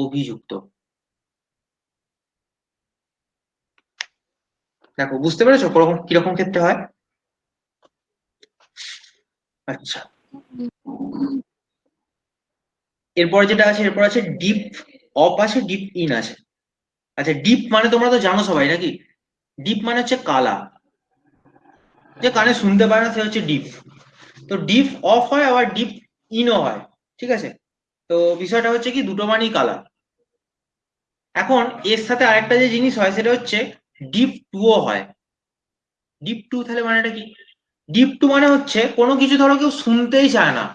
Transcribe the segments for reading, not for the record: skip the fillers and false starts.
অভিযুক্ত। দেখো বুঝতে পেরেছো কিরকম ক্ষেত্রে হয়? আচ্ছা, এরপর যেটা আছে, এরপর আছে ডিপ অফ আছে, ডিপ ইন আছে। আচ্ছা, ডিপ মানে তোমরা তো জানো সবাই নাকি? ডিপ মানে হচ্ছে কালা, যে কানে শুনতে পায় না সে হচ্ছে ডিপ। তো ডিপ অফ হয় আবার ডিপ ইনও হয়, ঠিক আছে? তো বিষয়টা হচ্ছে কি, দুটো মানেই কালা। এখন এর সাথে আরেকটা যে জিনিস হয় সেটা হচ্ছে ডিপ টুও হয়। ডিপ টু তাহলে মানেটা কি? ডিপ টু মানে হচ্ছে কোনো কিছু ধরো কেউ শুনতেই চায় না,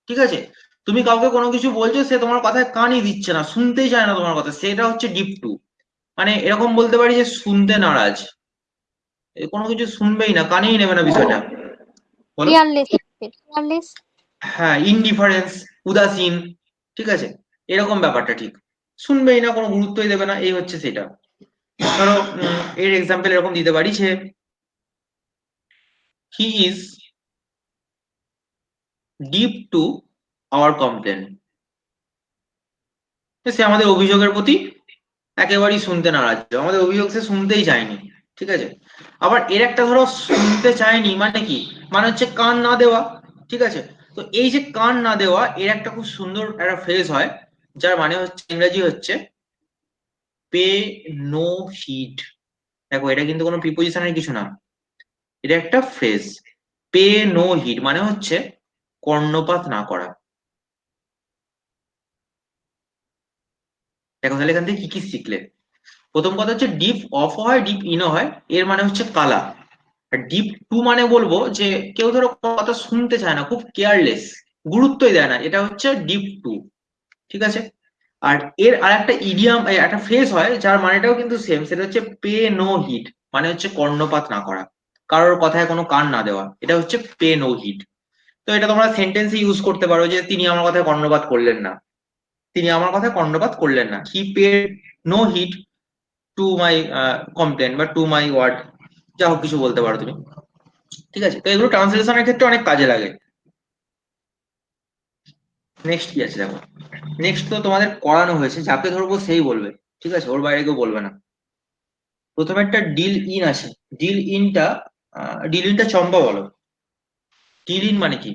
ঠিক আছে? তুমি কাউকে কোনো কিছু বলছো, সে তোমার কথায় কানই দিচ্ছে না, শুনতেই চায় না তোমার কথা, সেটা হচ্ছে ডিপ টু। মানে এরকম বলতে পারি যে শুনতে নারাজ, কোনো কিছু শুনবেই না, কানেই নেবে না বিষয়টা। বলো। Careless, careless. হ্যাঁ, ইনডিফারেন্স, উদাসীন, ঠিক আছে? এরকম ব্যাপারটা, ঠিক শুনবেই না, কোনো গুরুত্বই দেবে না, এই হচ্ছে সেটা। ধরো এর এক্সাম্পল এরকম দিতে পারি যে he is deaf to our complain. সে আমাদের অভিযোগের প্রতি একেবারেই শুনতে নারাজ, আমাদের অভিযোগ সে শুনতেই চায়নি, ঠিক আছে? আবার এর একটা ধরো শুনতে চায়নি মানে কি, মানে হচ্ছে কান না দেওয়া, ঠিক আছে? তো এই যে কান না দেওয়া, এর একটা খুব সুন্দর একটা ফ্রেজ হয়, যার মানে হচ্ছে ইংরেজি হচ্ছে পে নো হিড। দেখো এটা কিন্তু কোনো প্রিপোজিশনের কিছু না, এটা একটা ফ্রেজ। পে নো হিড মানে হচ্ছে কর্ণপাত না করা। দেখো তাহলে এখান থেকে কি কি শিখলে? প্রথম কথা হচ্ছে ডিপ অফ হয়, ডিপ ইনও হয়, এর মানে হচ্ছে কালা। আর ডিপ টু মানে বলবো যে কেউ ধরো কথা শুনতে চায় না, খুব কেয়ারলেস, গুরুত্বই দেয় না, এটা হচ্ছে ডিপ টু, ঠিক আছে? আর এর আর একটা ইডিয়াম, একটা ফ্রেজ হয় যার মানেটাও কিন্তু সেম, সেটা হচ্ছে পে নো হিড, মানে হচ্ছে কর্ণপাত না করা, কারোর কথায় কোনো কান না দেওয়া, এটা হচ্ছে পে নো হিড। তো এটা তোমরা সেন্টেন্সে ইউজ করতে পারো যে তিনি আমার কথায় কর্ণপাত করলেন না, তিনি আমার কথায় কর্ণপাত করলেন না, he paid no heed to my complain বা টু মাই ওয়ার্ড, যা হোক কিছু বলতে পারো তুমি, ঠিক আছে? তো এগুলো ট্রান্সলেশনের ক্ষেত্রে অনেক কাজে লাগে। নেক্সট কি আছে দেখো, নেক্সট তো তোমাদের করানো হয়েছে, যাকে ধরবো সেই বলবে, ঠিক আছে? ওর বাইরে কেউ বলবে না। প্রথমে একটা ডিল ইন আছে। ডিল ইনটা, ডিল ইনটা চম্পা বলো। ডিল ইন মানে কি?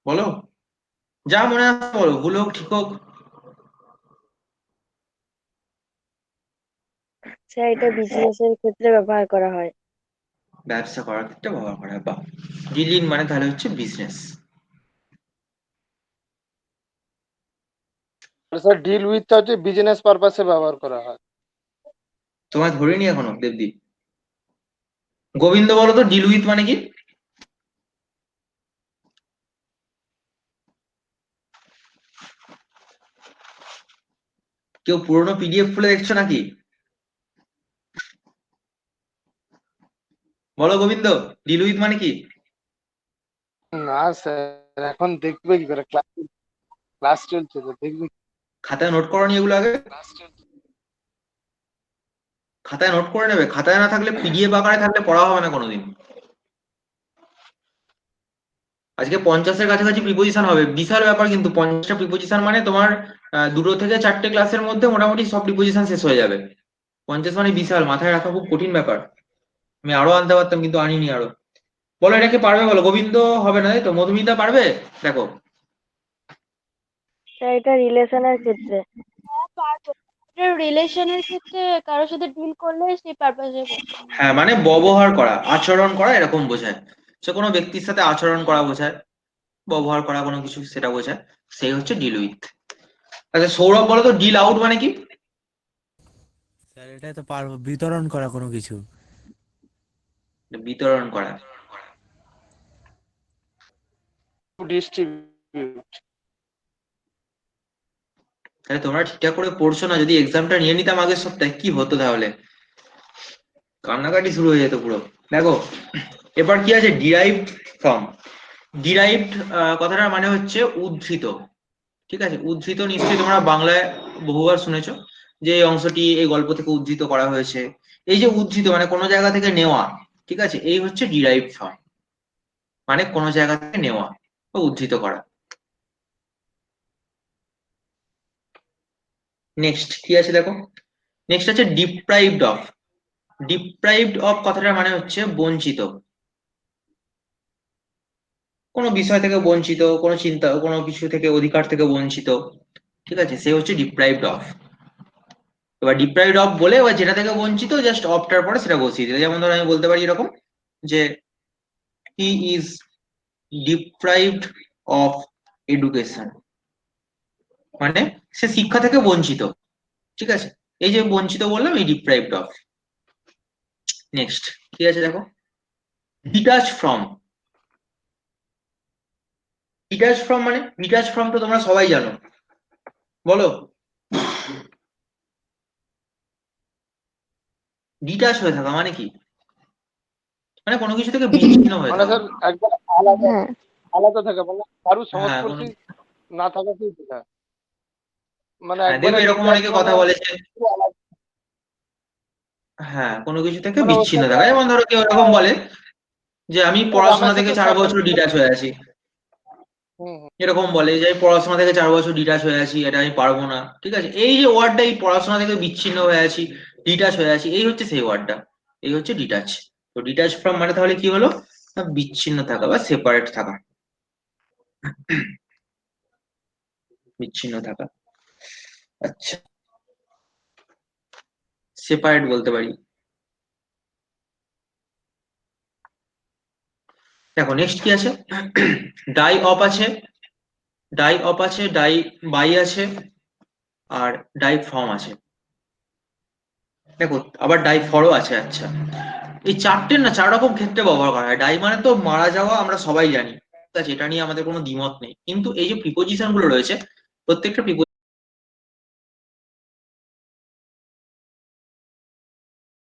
বলো, যা মনে আছে বলো, ভুল হোক ঠিক হোক। স্যার এটা বিজনেস এর ক্ষেত্রে ব্যবহার করা হয়। ব্যবসা করার ক্ষেত্রে ব্যবহার করা হয়, বাহ। ডিল ইন মানে তাহলে হচ্ছে বিজনেস। স্যার ডিল উইথটা হচ্ছে বিজনেস পারপাসে ব্যবহার করা হয়। তোমায় ধরিনি এখনো দেবদি। গোবিন্দ বলো তো ডিল উইথ মানে কি? কেউ পুরোনো পিডিএফ খুলে দেখছো নাকি? বলো গোবিন্দ, ডিল উইথ মানে কি? না স্যার, এখন দেখবে কি করে, ক্লাস ক্লাস চলছে তো দেখবে। খাতায় নোট করনি এগুলো আগে? ক্লাস চলছে। খাতায় নোট করে নেবে, খাতায় না থাকলে পিডিএফ আকারে থাকলে পড়া হবে না কোনোদিন। আজকে 50-এর কাছাকাছি প্রিপোজিশন হবে, বিশাল ব্যাপার কিন্তু 50টা প্রিপোজিশন মানে তোমার 2 থেকে 4টে ক্লাসের মধ্যে মোটামুটি সব প্রিপোজিশন শেষ হয়ে যাবে। 50 মানে বিশাল, মাথায় রাখা খুব কঠিন ব্যাপার। আমি আরো আনতে পারতাম কিন্তু আনিনি আরো। বলো এটাকে পারবে বলো, গোবিন্দ হবে না তাই তো, মধুমিতা পারবে? দেখো, স্যার এটা রিলেশনের ক্ষেত্রে। হ্যাঁ, পারবো। রিলেশনের ক্ষেত্রে কারোর সাথে ডিল করলে সেই পারপাসে। হ্যাঁ মানে ব্যবহার করা, আচরণ করা, এরকম বোঝায়। সে কোনো ব্যক্তির সাথে আচরণ করা বোঝায়, ব্যবহার করা কোনো কিছু সেটা বোঝায়, সেই হচ্ছে ডিল উইথ। আচ্ছা সৌরভ বলো তো ডিল আউট মানে কি? স্যার এটা তো পারবো, বিতরণ করা কোনো কিছু। বিতরণ করা। ডিস্ট্রিবিউট। তাহলে তোমরা ঠিকঠাক করে পড়ছো না, যদি এক্সামটা নিয়ে নিতাম আগের সপ্তাহে কি হতো তাহলে, কান্নাকাটি শুরু হয়ে যেত পুরো। দেখো এবার কি আছে, ডিরাইভড ফ্রম। ডিরাইভড কথাটার মানে হচ্ছে উদ্ধৃত, ঠিক আছে? উদ্ধৃত নিশ্চয়ই তোমরা বাংলায় বহুবার শুনেছো, যে এই অংশটি এই গল্প থেকে উদ্ধৃত করা হয়েছে, এই যে উদ্ধৃত মানে কোনো জায়গা থেকে নেওয়া, ঠিক আছে, এই হচ্ছে ডিরাইভ ফর্ম, মানে কোনো জায়গা থেকে নেওয়া বা উদ্ধৃত করা। নেক্সট কি আছে দেখো, নেক্সট আছে ডিপ্রাইভড অফ। ডিপ্রাইভড অফ কথাটার মানে হচ্ছে বঞ্চিত, কোনো বিষয় থেকে বঞ্চিত, কোনো চিন্তা, কোনো কিছু থেকে, অধিকার থেকে বঞ্চিত, ঠিক আছে, সে হচ্ছে ডিপ্রাইভড অফ। এবার ডিপ্রাইভড অফ বলে এবার যেটা থেকে বঞ্চিত জাস্ট অফটার পরে সেটা বসিয়ে দিলে, যেমন ধরো আমি বলতে পারি এরকম যে he is deprived of education, মানে সে শিক্ষা থেকে বঞ্চিত, ঠিক আছে, এই যে বঞ্চিত বললাম এই ডিপ্রাইভড অফ। নেক্সট ঠিক আছে দেখো, ডিটাচ ফ্রম। ডিটাচ ফ্রম মানে, ডিটাচ ফ্রম তো তোমরা সবাই জানো, বলো। ডিটাচ হয়ে থাকা মানে কি, মানে কোনো কিছু থেকে বিচ্ছিন্ন হয়ে মানে থাকা। স্যার একবার আলাদা হ্যাঁ আলাদা থাকে, মানে কারু হ্যাঁ সংস্পর্শে না থাকাকেই বোঝায়। মানে হ্যাঁ দেখবে একবারে এরকম ডিটাচ অনেকে কথা মানে বলে যে পুরো আলাদা, হ্যাঁ কোনো কিছু থেকে মানে ওর বিচ্ছিন্ন সাথে থাকা, যেমন ধরো কেউ এরকম বলে যে আমি পড়াশোনা রামের থেকে সাথে 4 শ্মশান। বছর ডিটাচ হয়ে আছি, হুম হুম। এরকম বলে যে আমি পড়াশোনা থেকে 4 বছর ডিটাচ হয়ে আছি, এটা আমি পারবো না, ঠিক আছে, এই যে ওয়ার্ডটা, এই পড়াশোনা থেকে বিচ্ছিন্ন হয়ে আছি, ডিটাচ হয়ে আছি, এই হচ্ছে সেই ওয়ার্ডটা, এই হচ্ছে ডিটাচ। তো ডিটাচ ফ্রম মানে তাহলে কি হলো, না, বিচ্ছিন্ন থাকা বা সেপারেট থাকা, বিচ্ছিন্ন থাকা। আচ্ছা, সেপারেট বলতে পারি। দেখো নেক্সট কি আছে, ডাই অফ আছে, ডাই অফ আছে, ডাই বাই আছে, আর ডাই ফ্রম আছে। দেখো আবার ডাই ফরও আছে। আচ্ছা, এই চারটে না 4 রকম ক্ষেত্রে ব্যবহার করা হয়। ডাই মানে তো মারা যাওয়া, আমরা সবাই জানি, ঠিক আছে, এটা নিয়ে আমাদের কোনো দ্বিমত নেই, কিন্তু এই যে প্রিপোজিশন গুলো রয়েছে প্রত্যেকটা